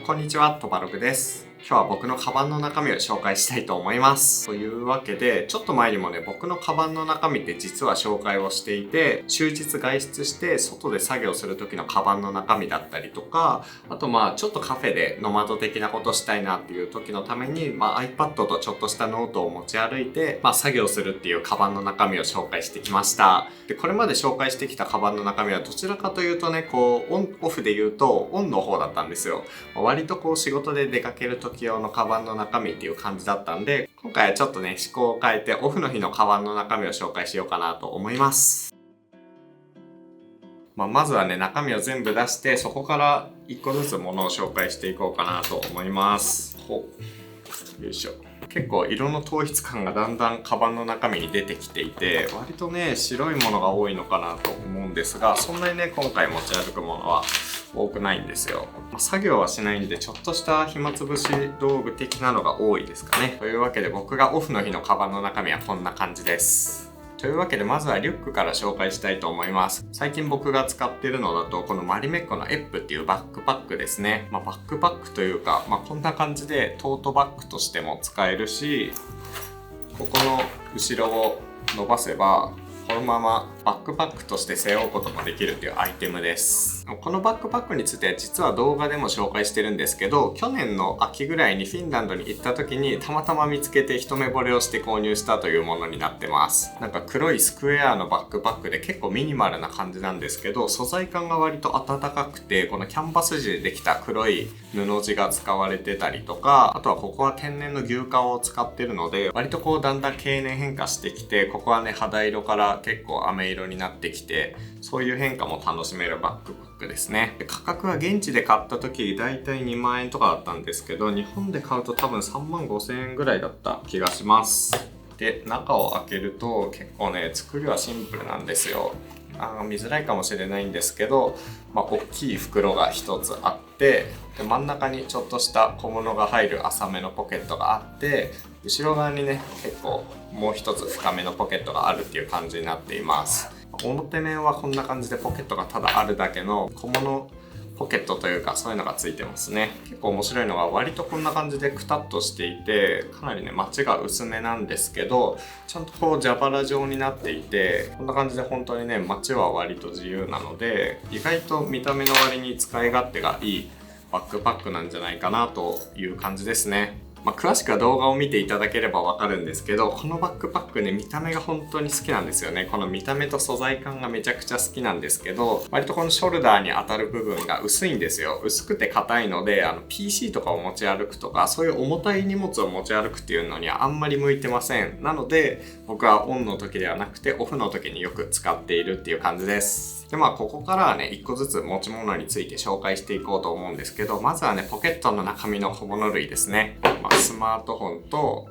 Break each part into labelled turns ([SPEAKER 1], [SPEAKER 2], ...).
[SPEAKER 1] こんにちは、とばろくです。今日は僕のカバンの中身を紹介したいと思います。というわけで、ちょっと前にもね、僕のカバンの中身って実は紹介をしていて、終日外出して外で作業する時のカバンの中身だったりとか、あとちょっとカフェでノマド的なことしたいなっていう時のために、iPad とちょっとしたノートを持ち歩いて、作業するっていうカバンの中身を紹介してきました。で、これまで紹介してきたカバンの中身はどちらかというとね、オンオフで言うとオンの方だったんですよ。割と仕事で出かける時用のカバンの中身っていう感じだったんで、今回はちょっとね、思考を変えてオフの日のカバンの中身を紹介しようかなと思います。まずはね、中身を全部出して、そこから1個ずつものを紹介していこうかなと思います。よいしょ。結構色の統一感がだんだんカバンの中身に出てきていて、割とね、白いものが多いのかなと思うんですが、そんなにね、今回持ち歩くものは多くないんですよ。作業はしないんで、ちょっとした暇つぶし道具的なのが多いですかね。というわけで僕がオフの日のカバンの中身はこんな感じです。というわけでまずはリュックから紹介したいと思います。最近僕が使ってるのだとこのマリメッコのエップっていうバックパックですね。バックパックというか、こんな感じでトートバッグとしても使えるし、ここの後ろを伸ばせばこのままバックパックとして背負うこともできるというアイテムです。このバックパックについては実は動画でも紹介してるんですけど、去年の秋ぐらいにフィンランドに行った時にたまたま見つけて一目惚れをして購入したというものになってます。なんか黒いスクエアのバックパックで結構ミニマルな感じなんですけど、素材感が割と暖かくて、このキャンバス地でできた黒い布地が使われてたりとか、あとはここは天然の牛革を使ってるので、割とだんだん経年変化してきて、ここはね肌色から結構飴色になってきて、そういう変化も楽しめるバックパックですね。価格は現地で買った時だいたい2万円とかだったんですけど、日本で買うと多分3万5千円ぐらいだった気がします。で、中を開けると結構ね、作りはシンプルなんですよ。見づらいかもしれないんですけど、大きい袋が一つあって、で真ん中にちょっとした小物が入る浅めのポケットがあって、後ろ側にね結構もう一つ深めのポケットがあるっていう感じになっています。表面はこんな感じでポケットがただあるだけの小物ポケットというか、そういうのがついてますね。結構面白いのが割とこんな感じでクタッとしていて、かなりねマチが薄めなんですけど、ちゃんと蛇腹状になっていて、こんな感じで本当にねマチは割と自由なので、意外と見た目の割に使い勝手がいいバックパックなんじゃないかなという感じですね。詳しくは動画を見ていただければわかるんですけど、このバックパックね、見た目が本当に好きなんですよね。この見た目と素材感がめちゃくちゃ好きなんですけど、割とこのショルダーに当たる部分が薄いんですよ。薄くて硬いので、PC とかを持ち歩くとか、そういう重たい荷物を持ち歩くっていうのにはあんまり向いてません。なので、僕はオンの時ではなくてオフの時によく使っているっていう感じです。でここからはね、1個ずつ持ち物について紹介していこうと思うんですけど、まずはね、ポケットの中身の小物類ですね。スマートフォンと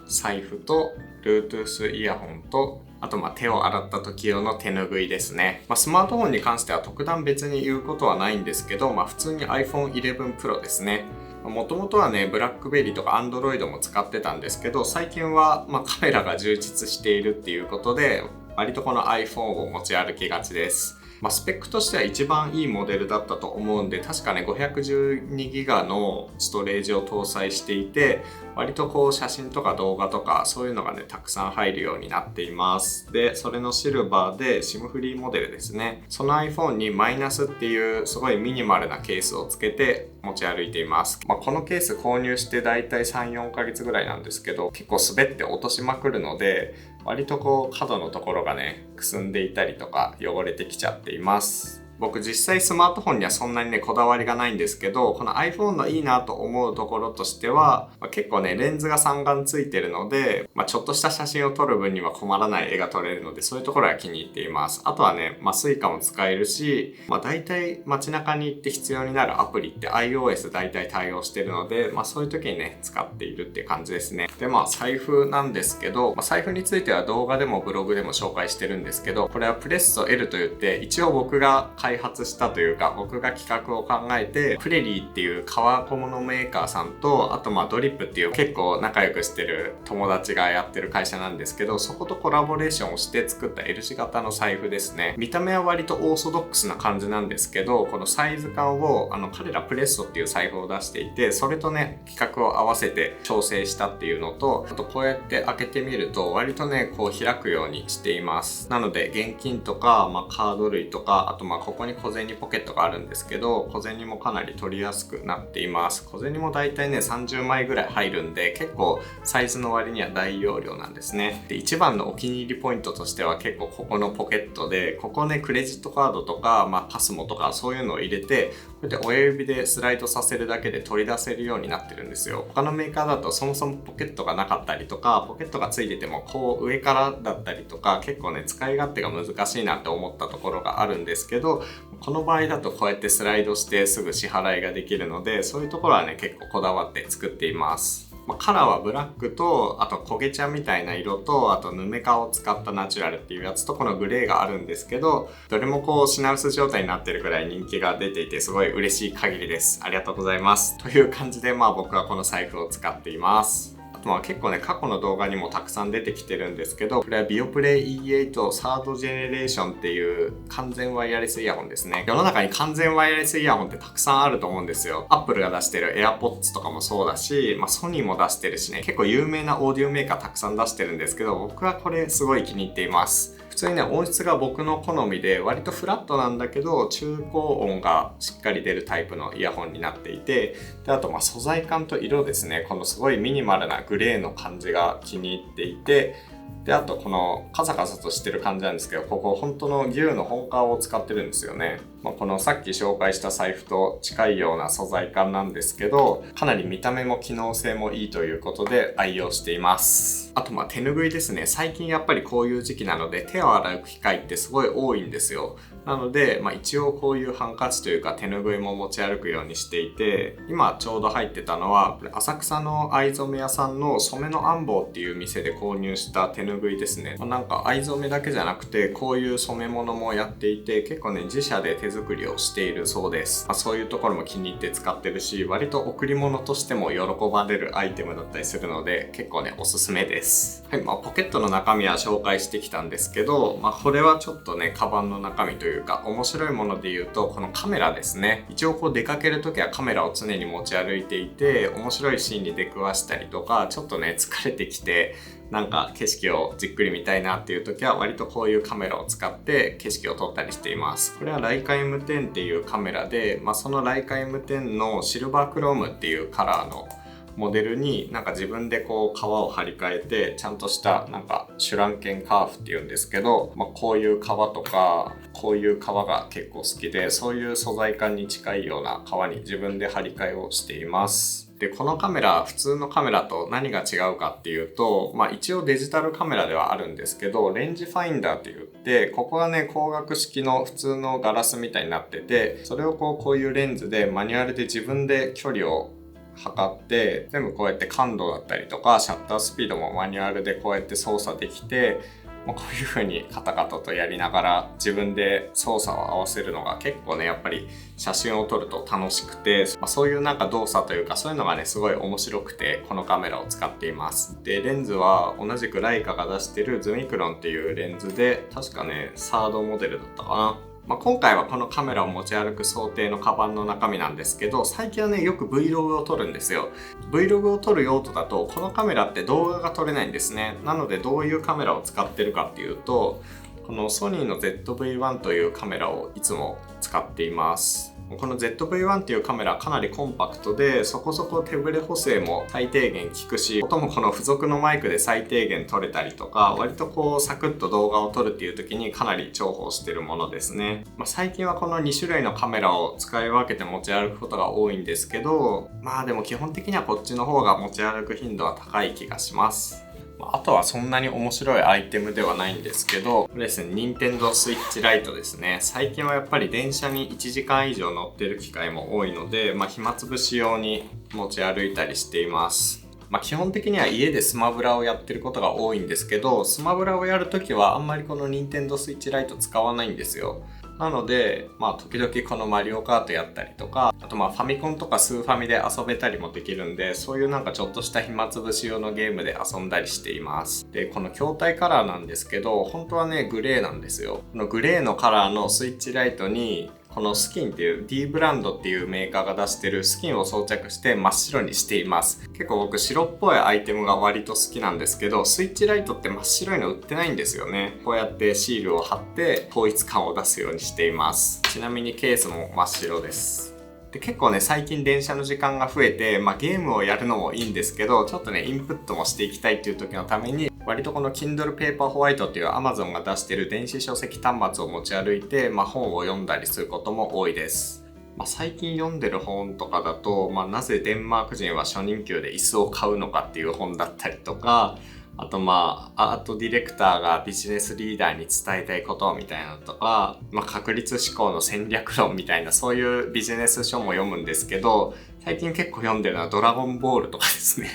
[SPEAKER 1] 財布と Bluetooth イヤホンと、あと手を洗った時用の手ぬぐいですね。スマートフォンに関しては特段別に言うことはないんですけど、普通に iPhone 11 Pro ですね。もともとはね、ブラックベリーとか Android も使ってたんですけど、最近はカメラが充実しているっていうことで、割とこの iPhone を持ち歩きがちです。スペックとしては一番いいモデルだったと思うんで、確かね 512GB のストレージを搭載していて、割と写真とか動画とかそういうのがねたくさん入るようになっています。で、それのシルバーで SIM フリーモデルですね。その iPhone にマイナスっていうすごいミニマルなケースをつけて持ち歩いています。このケース購入してだいたい 3,4 ヶ月ぐらいなんですけど、結構滑って落としまくるので、割と角のところがねくすんでいたりとか汚れてきちゃっています。僕実際スマートフォンにはそんなにねこだわりがないんですけど、この iPhone のいいなと思うところとしては、結構ねレンズが3眼ついてるので、ちょっとした写真を撮る分には困らない絵が撮れるので、そういうところは気に入っています。あとはね、Suica も使えるし、大体街中に行って必要になるアプリって iOS 大体対応してるので、そういう時にね使っているっていう感じですね。で財布なんですけど、財布については動画でもブログでも紹介してるんですけど、これはプレッソ L といって、一応僕が買開発したというか、僕が企画を考えて、プレリーっていう革小物メーカーさんと、あとドリップっていう結構仲良くしてる友達がやってる会社なんですけど、そことコラボレーションをして作った L 字型の財布ですね。見た目は割とオーソドックスな感じなんですけど、このサイズ感を彼らプレッソっていう財布を出していて、それとね企画を合わせて調整したっていうのと、あとこうやって開けてみると割とねこう開くようにしています。なので現金とか、カード類とか、あとここに小銭ポケットがあるんですけど、小銭もかなり取りやすくなっています。小銭もだいたいね30枚ぐらい入るんで、結構サイズの割には大容量なんですね。で、一番のお気に入りポイントとしては結構ここのポケットで、ここねクレジットカードとか、パスモとかそういうのを入れて、こうやって親指でスライドさせるだけで取り出せるようになってるんですよ。他のメーカーだとそもそもポケットがなかったりとか、ポケットがついててもこう上からだったりとか、結構ね使い勝手が難しいなって思ったところがあるんですけど、この場合だとこうやってスライドしてすぐ支払いができるので、そういうところはね結構こだわって作っています。カラーはブラックと、あと焦げ茶みたいな色と、あとヌメ革を使ったナチュラルっていうやつと、このグレーがあるんですけど、どれもこう品薄状態になってるくらい人気が出ていて、すごい嬉しい限りです。ありがとうございます。という感じで僕はこの財布を使っています。結構ね過去の動画にもたくさん出てきてるんですけど、これはビオプレイ E8 サードジェネレーションっていう完全ワイヤレスイヤホンですね。世の中に完全ワイヤレスイヤホンってたくさんあると思うんですよ。Apple が出してる AirPods とかもそうだし、ソニーも出してるしね、結構有名なオーディオメーカーたくさん出してるんですけど、僕はこれすごい気に入っています。普通にね音質が僕の好みで、割とフラットなんだけど中高音がしっかり出るタイプのイヤホンになっていて、であと素材感と色ですね、このすごいミニマルなグレーの感じが気に入っていて、であとこのカサカサとしてる感じなんですけど、ここ本当の牛の本革を使ってるんですよね。このさっき紹介した財布と近いような素材感なんですけど、かなり見た目も機能性もいいということで愛用しています。あと手拭いですね。最近やっぱりこういう時期なので手を洗う機会ってすごい多いんですよ。なので、一応こういうハンカチというか手拭いも持ち歩くようにしていて、今ちょうど入ってたのはこれ浅草の藍染め屋さんの染めの安房っていう店で購入した手拭いですね。なんか藍染めだけじゃなくてこういう染め物もやっていて、結構ね自社で手作りをしているそうです。そういうところも気に入って使ってるし、割と贈り物としても喜ばれるアイテムだったりするので結構ねおすすめです。はい、ポケットの中身は紹介してきたんですけど、これはちょっとねカバンの中身というか面白いもので言うと、このカメラですね。一応こう出かけるときはカメラを常に持ち歩いていて、面白いシーンに出くわしたりとか、ちょっとね疲れてきてなんか景色をじっくり見たいなっていう時は割とこういうカメラを使って景色を撮ったりしています。これはライカ M10 っていうカメラで、そのライカ M10 のシルバークロームっていうカラーのモデルになんか自分でこう革を張り替えて、ちゃんとしたなんかシュランケンカーフっていうんですけど、こういう革とかこういう革が結構好きで、そういう素材感に近いような革に自分で張り替えをしています。でこのカメラ普通のカメラと何が違うかっていうと、一応デジタルカメラではあるんですけど、レンジファインダーって言って、ここがね光学式の普通のガラスみたいになってて、それをこういうレンズでマニュアルで自分で距離を測って、全部こうやって感度だったりとかシャッタースピードもマニュアルでこうやって操作できて、こういう風にカタカタとやりながら自分で操作を合わせるのが結構ねやっぱり写真を撮ると楽しくて、そういうなんか動作というかそういうのがねすごい面白くて、このカメラを使っています。でレンズは同じくライカが出してるズミクロンっていうレンズで、確かねサードモデルだったかな。今回はこのカメラを持ち歩く想定のカバンの中身なんですけど、最近はねよく Vlog を撮るんですよ。Vlog を撮る用途だとこのカメラって動画が撮れないんですね。なのでどういうカメラを使ってるかっていうと、このソニーの ZV-1 というカメラをいつも使っています。この ZV-1 っていうカメラかなりコンパクトで、そこそこ手ブレ補正も最低限効くし、音もこの付属のマイクで最低限撮れたりとか、割とこうサクッと動画を撮るっていう時にかなり重宝してるものですね。最近はこの2種類のカメラを使い分けて持ち歩くことが多いんですけど、でも基本的にはこっちの方が持ち歩く頻度は高い気がします。あとはそんなに面白いアイテムではないんですけど、これですね、Nintendo Switch Lite ですね。最近はやっぱり電車に1時間以上乗ってる機会も多いので、暇つぶし用に持ち歩いたりしています。基本的には家でスマブラをやってることが多いんですけど、スマブラをやるときはあんまりこの Nintendo Switch Lite 使わないんですよ。なので、時々このマリオカートやったりとか、あとファミコンとかスーファミで遊べたりもできるんで、そういうちょっとした暇つぶし用のゲームで遊んだりしています。で、この筐体カラーなんですけど、本当はね、グレーなんですよ。このグレーのカラーのスイッチライトに、このスキンっていう D ブランドっていうメーカーが出してるスキンを装着して真っ白にしています。結構僕白っぽいアイテムが割と好きなんですけど、スイッチライトって真っ白いの売ってないんですよね。こうやってシールを貼って統一感を出すようにしています。ちなみにケースも真っ白です。で、結構ね、最近電車の時間が増えて、ゲームをやるのもいいんですけど、ちょっとね、インプットもしていきたいっていう時のために、割とこの Kindle Paperwhite っていう Amazon が出してる電子書籍端末を持ち歩いて、本を読んだりすることも多いです。最近読んでる本とかだと、なぜデンマーク人は初任給で椅子を買うのかっていう本だったりとか、あとアートディレクターがビジネスリーダーに伝えたいことみたいなのとか、確率思考の戦略論みたいなそういうビジネス書も読むんですけど、最近結構読んでるのはドラゴンボールとかですね。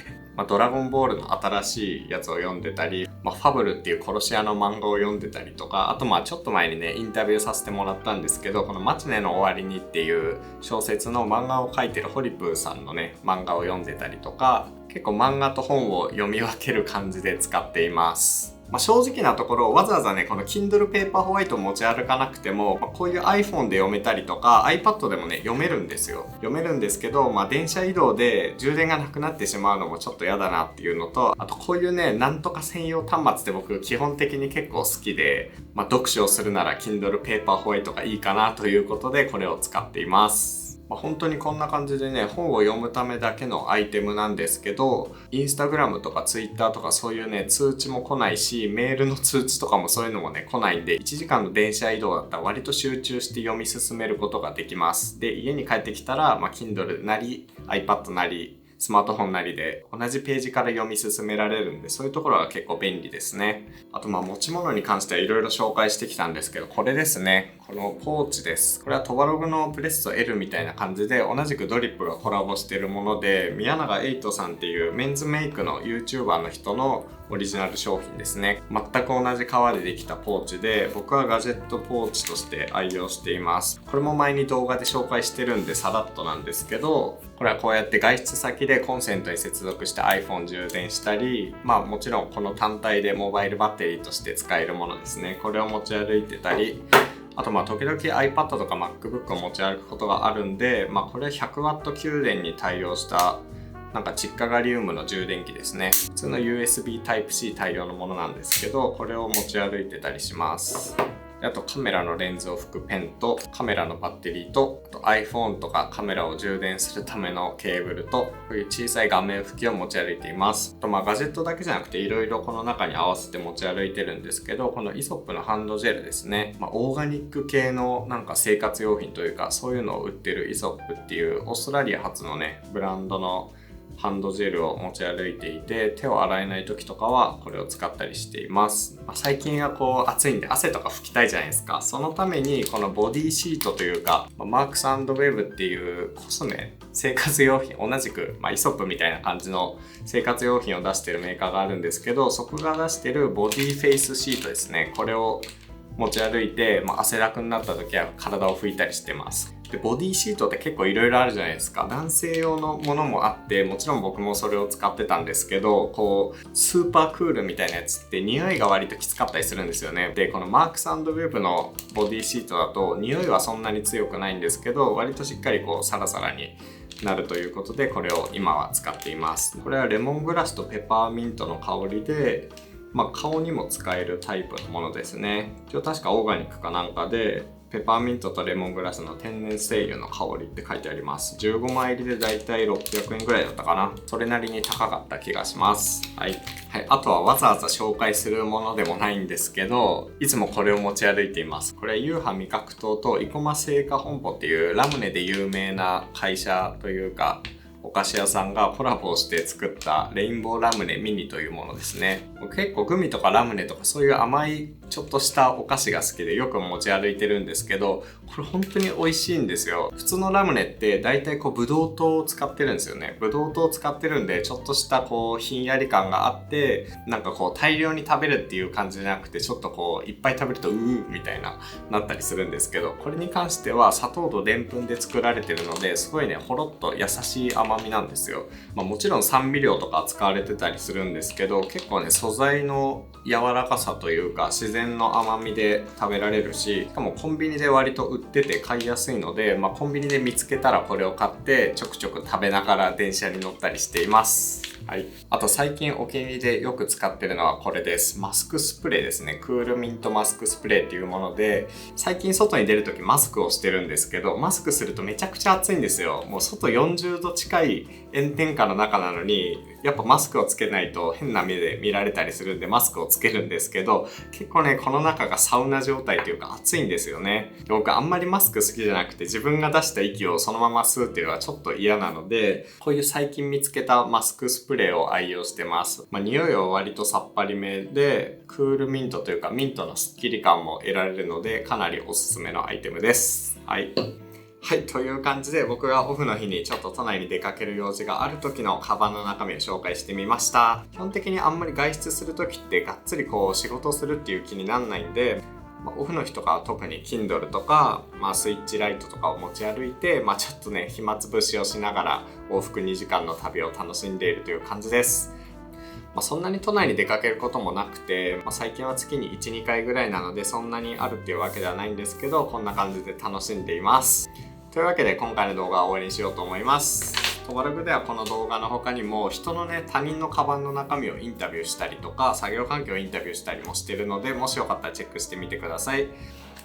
[SPEAKER 1] ドラゴンボールの新しいやつを読んでたり、ファブルっていう殺し屋の漫画を読んでたりとか、あとちょっと前にね、インタビューさせてもらったんですけど、このマチネの終わりにっていう小説の漫画を描いてるホリプーさんのね、漫画を読んでたりとか、結構漫画と本を読み分ける感じで使っています。正直なところわざわざねこの Kindle Paperwhite を持ち歩かなくても、こういう iPhone で読めたりとか iPad でもね読めるんですよ。読めるんですけど、電車移動で充電がなくなってしまうのもちょっと嫌だなっていうのと、あとこういうねなんとか専用端末って僕基本的に結構好きで、読書をするなら Kindle Paperwhite がいいかなということでこれを使っています。本当にこんな感じでね、本を読むためだけのアイテムなんですけど、インスタグラムとかツイッターとかそういうね、通知も来ないし、メールの通知とかもそういうのもね、来ないんで、1時間の電車移動だったら割と集中して読み進めることができます。で、家に帰ってきたら、Kindle なり、iPad なり、スマートフォンなりで同じページから読み進められるんで、そういうところが結構便利ですね。あと持ち物に関してはいろいろ紹介してきたんですけど、これですね。このポーチです。これはトバログのプレスト L みたいな感じで同じくドリップがコラボしているもので、宮永エイトさんっていうメンズメイクの YouTuber の人のオリジナル商品ですね。全く同じ革でできたポーチで、僕はガジェットポーチとして愛用しています。これも前に動画で紹介してるんでさらっとなんですけど、これはこうやって外出先でコンセントに接続して iPhone 充電したり、もちろんこの単体でモバイルバッテリーとして使えるものですね。これを持ち歩いてたり、あと時々 iPad とか MacBook を持ち歩くことがあるんで、これ 100W 給電に対応した窒化ガリウムの充電器ですね。普通の USB Type-C 対応のものなんですけど、これを持ち歩いてたりします。あとカメラのレンズを拭くペンとカメラのバッテリーと、あと iPhone とかカメラを充電するためのケーブルと、こういう小さい画面拭きを持ち歩いています。あとガジェットだけじゃなくていろいろこの中に合わせて持ち歩いてるんですけど、このイソップのハンドジェルですね。オーガニック系の生活用品というか、そういうのを売ってるイソップっていうオーストラリア発のねブランドのハンドジェルを持ち歩いていて、手を洗えない時とかはこれを使ったりしています。最近は暑いんで汗とか拭きたいじゃないですか。そのためにこのボディシートというか、マークス&ウェブっていうコスメ生活用品、同じくイソップみたいな感じの生活用品を出してるメーカーがあるんですけど、そこが出してるボディフェイスシートですね。これを持ち歩いて、汗だくになった時は体を拭いたりしてます。で、ボディシートって結構いろいろあるじゃないですか。男性用のものもあって、もちろん僕もそれを使ってたんですけど、スーパークールみたいなやつって匂いが割ときつかったりするんですよね。で、このマークス&ウェブのボディシートだと匂いはそんなに強くないんですけど、割としっかりサラサラになるということで、これを今は使っています。これはレモングラスとペパーミントの香りで、顔にも使えるタイプのものですね。一応確かオーガニックかなんかで、ペパーミントとレモングラスの天然精油の香りって書いてあります。15枚入りでだいたい600円ぐらいだったかな。それなりに高かった気がします。はい。あとはわざわざ紹介するものでもないんですけど、いつもこれを持ち歩いています。これはユーハ味覚糖と生駒製菓本舗っていうラムネで有名な会社というか、お菓子屋さんがコラボして作ったレインボーラムネミニというものですね。結構グミとかラムネとかそういう甘いちょっとしたお菓子が好きでよく持ち歩いてるんですけど、これ本当に美味しいんですよ。普通のラムネって大体ブドウ糖を使ってるんですよね。ブドウ糖を使ってるんで、ちょっとしたひんやり感があって、なんか大量に食べるっていう感じじゃなくて、ちょっといっぱい食べるとみたいなったりするんですけど、これに関しては砂糖とでんぷんで作られてるので、すごいね、ほろっと優しい甘みなんですよ。もちろん酸味料とか使われてたりするんですけど、結構ね、素材の柔らかさというか自然の甘みで食べられるし、しかもコンビニで割と売ってて買いやすいので、コンビニで見つけたらこれを買ってちょくちょく食べながら電車に乗ったりしています。はい。あと最近お気に入りでよく使ってるのはこれです。マスクスプレーですね。クールミントマスクスプレーっていうもので、最近外に出るときマスクをしてるんですけど、マスクするとめちゃくちゃ暑いんですよ。もう外40度近い炎天下の中なのに、やっぱマスクをつけないと変な目で見られたりするんでマスクをつけるんですけど、結構ね、この中がサウナ状態というか暑いんですよね。僕あんまりマスク好きじゃなくて、自分が出した息をそのまま吸うっていうのはちょっと嫌なので、こういう最近見つけたマスクスプレーを愛用してます。匂いは割とさっぱりめで、クールミントというかミントのスッキリ感も得られるので、かなりおすすめのアイテムです。はい。はい、という感じで僕がオフの日にちょっと都内に出かける用事がある時のカバンの中身を紹介してみました。基本的にあんまり外出する時ってがっつり仕事をするっていう気にならないんで、オフの日とかは特に Kindle とか、スイッチライトとかを持ち歩いて、ちょっとね、暇つぶしをしながら往復2時間の旅を楽しんでいるという感じです。そんなに都内に出かけることもなくて、最近は月に 1,2 回ぐらいなのでそんなにあるっていうわけではないんですけど、こんな感じで楽しんでいます。というわけで今回の動画は終わりにしようと思います。トバログではこの動画の他にも人のね、他人のカバンの中身をインタビューしたりとか、作業環境をインタビューしたりもしてるので、もしよかったらチェックしてみてください。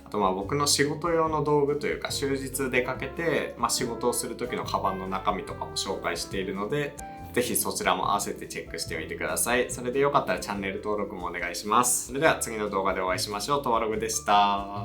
[SPEAKER 1] あと僕の仕事用の道具というか、終日出かけて、仕事をする時のカバンの中身とかも紹介しているので、ぜひそちらも合わせてチェックしてみてください。それでよかったらチャンネル登録もお願いします。それでは次の動画でお会いしましょう。トバログでした。